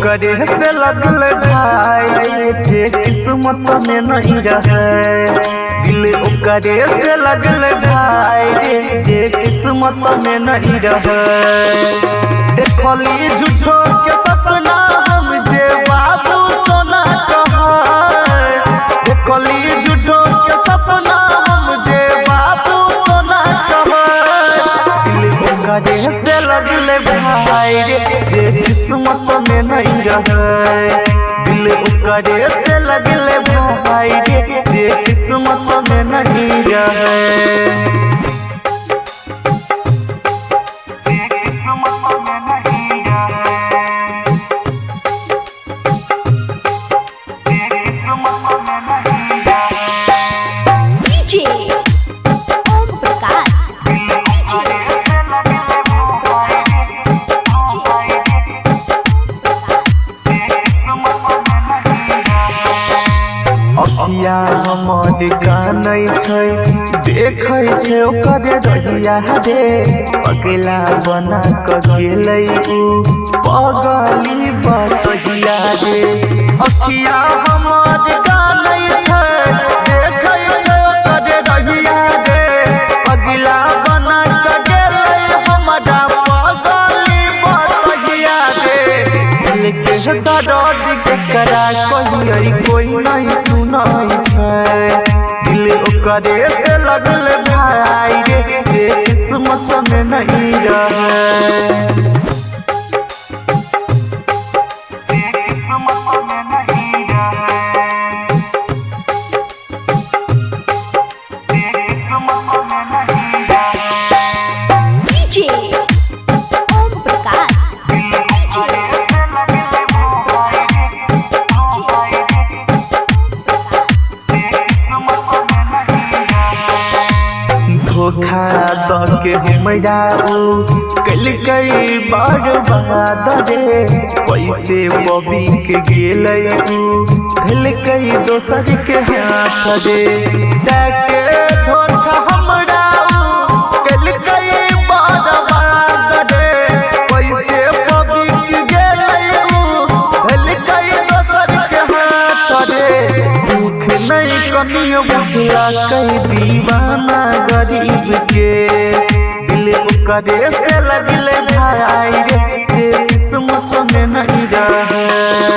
करे से लगल भाई जे किस्मत में नहीं रहे। दिल ओकरे से लगल भाई जे किस्मत में नहीं रहे। देखली झूठो के सपना हम जे बाबू सोना कहे। देखली झूठो के सपना हम जे बाबू सोना कहे। दिल ओकरे से लगल भाई जे किस्मत में नहीं रहे। दिल ओकरे से लगल भाई जे किस्मत में नहीं रहे। अखिया हमर कानै छै देखै छै ओकर रहिया रे। पगला बना क गेलै उ पगली बतहिया रे। अखिया हमर कानै छै देखै छै ओकर रहिया रे। पगला बना क गेलै हमरा पगली बतहिया रे। दिल के दर्द केकरा कहियै कोई नहीं सुनाई छै। दिल ओकरे से लगल भाई रे जे किस्मत में नहीं रहे। धोखा द के हमरा कलकै बर्बाद रे। पैसे बबी के गेलै धलकै दोसर के हाथ रे। जाके धोखा हमरा कलकै बर्बाद रे। पैसे बबी के गेलै धलकै दोसर के हाथ रे। दुख नहीं कमियो बुझला कई दीवाना गरीब के। दिल ओकरे से लगल भाई रे जे किस्मत में नहीं रहे।